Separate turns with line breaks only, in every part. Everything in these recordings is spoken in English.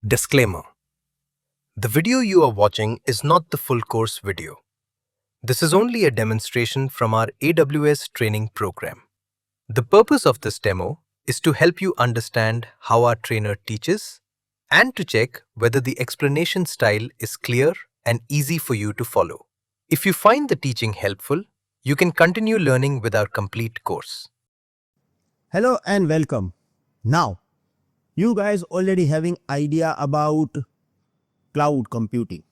Disclaimer: the video you are watching is not the full course video. This is only a demonstration from our AWS training program. The purpose of this demo is to help you understand how our trainer teaches and to check whether the explanation style is clear and easy for you to follow. If you find the teaching helpful, you can continue learning with our complete course.
Hello and welcome. Now, you guys already having idea about cloud computing.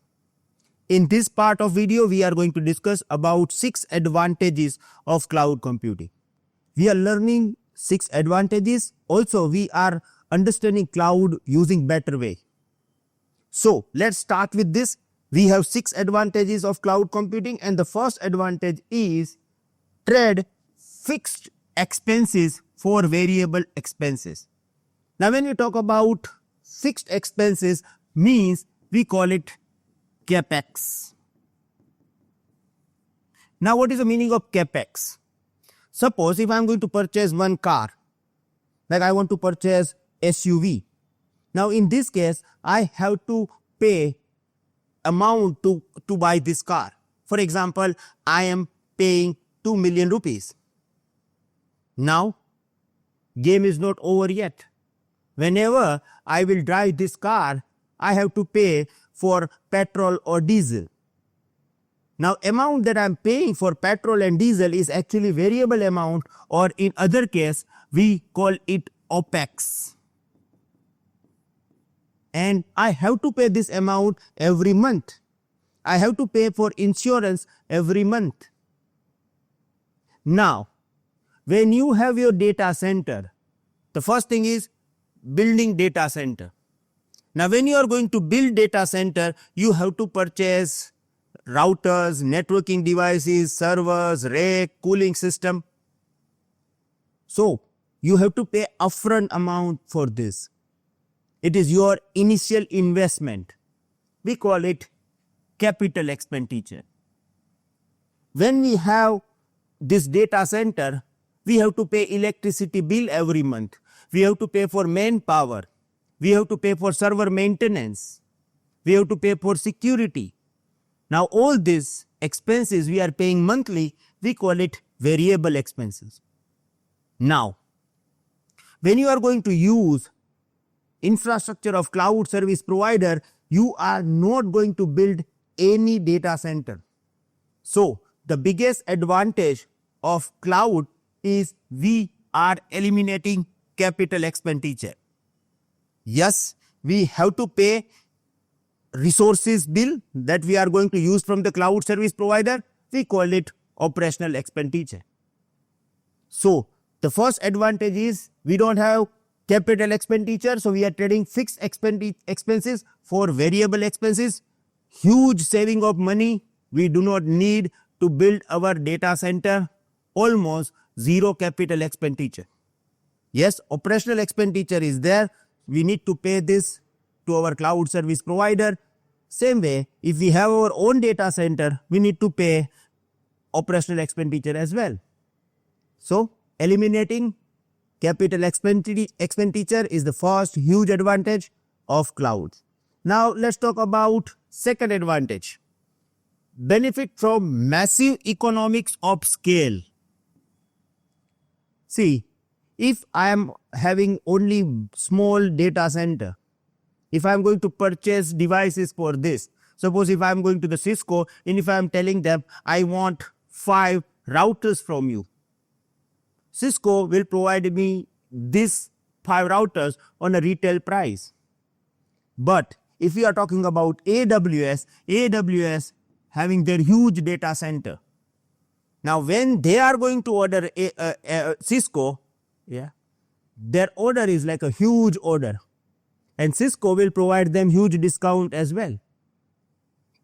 In this part of video, we are going to discuss about 6 advantages of cloud computing. We are learning 6 advantages. Also, we are understanding cloud using better way. So, let's start with this. We have 6 advantages of cloud computing, and the first advantage is trade fixed expenses for variable expenses. Now, when we talk about fixed expenses, means we call it capex. Now, what is the meaning of capex? Suppose if I am going to purchase one car, like I want to purchase SUV. Now, in this case, I have to pay amount to buy this car. For example, I am paying 2 million rupees. Now, game is not over yet. Whenever I will drive this car, I have to pay for petrol or diesel. Now, amount that I am paying for petrol and diesel is actually variable amount, or in other case, we call it OPEX. And I have to pay this amount every month. I have to pay for insurance every month. Now, when you have your data center, the first thing is building data center. Now, when you are going to build data center, you have to purchase routers, networking devices, servers, rack, cooling system. So, you have to pay upfront amount for this. It is your initial investment. We call it capital expenditure. When we have this data center, we have to pay electricity bill every month. We have to pay for manpower. We have to pay for server maintenance. We have to pay for security. Now, all these expenses we are paying monthly, we call it variable expenses. Now, when you are going to use infrastructure of cloud service provider, you are not going to build any data center. So, the biggest advantage of cloud is we are eliminating capital expenditure. Yes, we have to pay resources bill that we are going to use from the cloud service provider. We call it operational expenditure. So, the first advantage is we don't have capital expenditure, so we are trading fixed expenses for variable expenses. Huge saving of money. We do not need to build our data center. Almost zero capital expenditure. Yes, operational expenditure is there. We need to pay this to our cloud service provider. Same way, if we have our own data center, we need to pay operational expenditure as well. So, eliminating capital expenditure is the first huge advantage of cloud. Now, let's talk about second advantage. Benefit from massive economics of scale. See, if I am having only small data center, if I am going to purchase devices for this, suppose if I am going to the Cisco and if I am telling them I want 5 routers from you, Cisco will provide me these 5 routers on a retail price. But if we are talking about AWS having their huge data center. Now, when they are going to order Cisco, their order is like a huge order. And Cisco will provide them huge discount as well.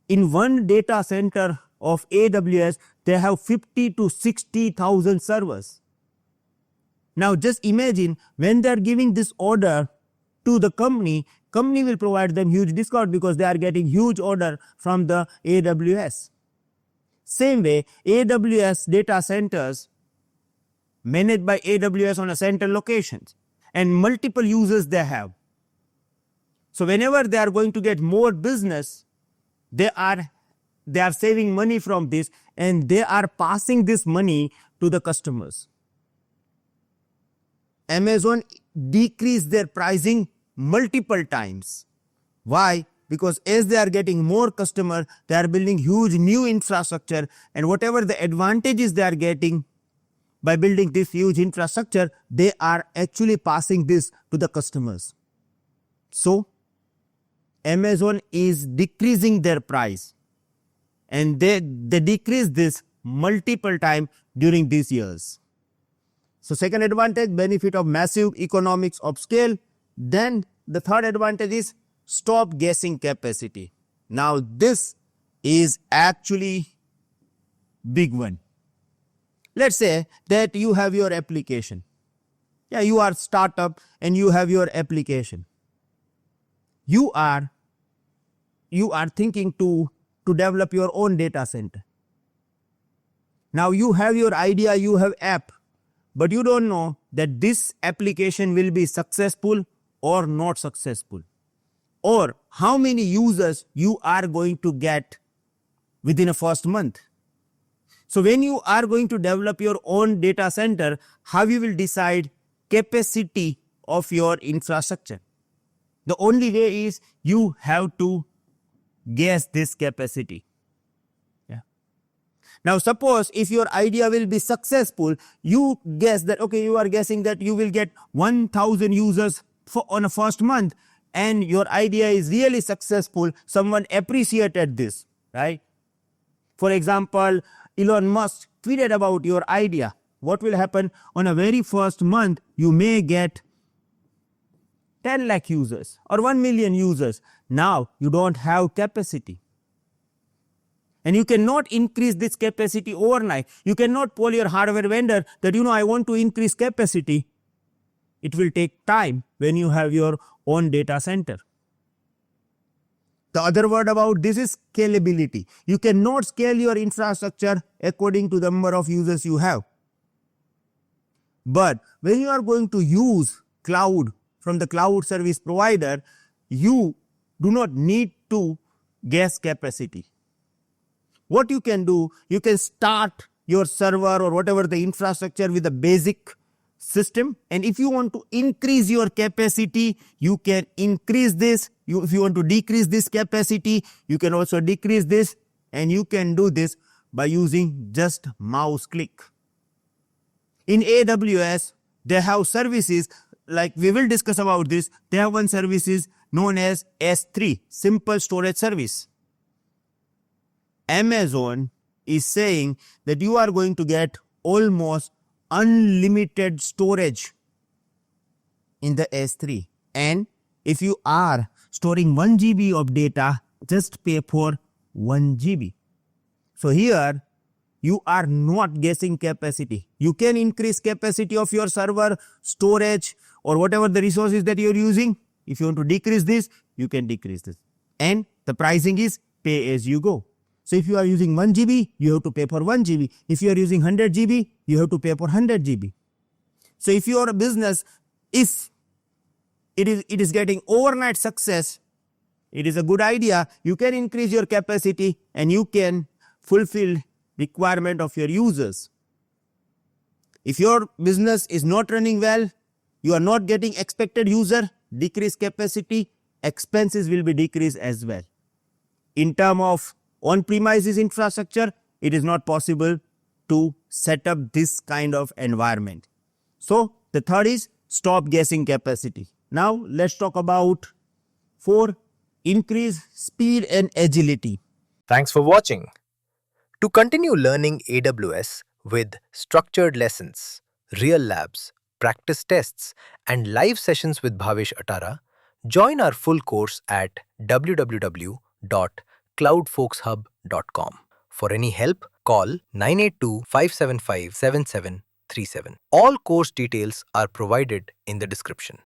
In one data center of AWS, they have 50 to 60,000 servers. Now, just imagine when they are giving this order to the company will provide them huge discount because they are getting huge order from the AWS. Same way, AWS data centers managed by AWS on a central locations and multiple users they have. So whenever they are going to get more business, they are saving money from this, and they are passing this money to the customers. Amazon decreased their pricing multiple times. Why? Because as they are getting more customers, they are building huge new infrastructure, and whatever the advantages they are getting by building this huge infrastructure, they are actually passing this to the customers. So Amazon is decreasing their price, and they decrease this multiple times during these years. So second advantage, benefit of massive economics of scale. Then the third advantage is stop guessing capacity. Now this is actually big one. Let's say that you have your application. Yeah, you are startup and you have your application. You are thinking to develop your own data center. Now you have your idea, you have app, but you don't know that this application will be successful or not successful, or how many users you are going to get within a first month. So when you are going to develop your own data center, how you will decide capacity of your infrastructure? The only way is you have to guess this capacity. Yeah. Now suppose if your idea will be successful, you guess that, okay, you are guessing that you will get 1,000 users on a first month, and your idea is really successful. Someone appreciated this, right? For example, Elon Musk tweeted about your idea. What will happen on a very first month? You may get 10 lakh users or 1 million users. Now you don't have capacity. And you cannot increase this capacity overnight. You cannot pull your hardware vendor that, I want to increase capacity. It will take time when you have your own data center. The other word about this is scalability. You cannot scale your infrastructure according to the number of users you have. But when you are going to use cloud from the cloud service provider, you do not need to guess capacity. What you can do, you can start your server or whatever the infrastructure with a basic system, and if you want to increase your capacity, you can increase this. If you want to decrease this capacity, you can also decrease this, and you can do this by using just mouse click. In AWS, they have services, like we will discuss about this. They have one services known as S3, Simple Storage Service. Amazon is saying that you are going to get almost unlimited storage in the S3, and if you are storing 1 GB of data, just pay for 1 GB. So here you are not guessing capacity. You can increase capacity of your server, storage, or whatever the resources that you are using. If you want to decrease this, you can decrease this. And the pricing is pay as you go. So if you are using 1 GB, you have to pay for 1 GB. If you are using 100 GB, you have to pay for 100 GB. So if your business is it is getting overnight success, it is a good idea. You can increase your capacity and you can fulfill requirement of your users. If your business is not running well, you are not getting expected user, decrease capacity, expenses will be decreased as well. In terms of on-premises infrastructure, it is not possible to set up this kind of environment. So the third is stop guessing capacity. Now let's talk about 4, increase speed and agility.
Thanks for watching. To continue learning AWS with structured lessons, real labs, practice tests, and live sessions with Bhavesh Atara, join our full course at www.cloudfolkshub.com. For any help, call 982-575-7737. All course details are provided in the description.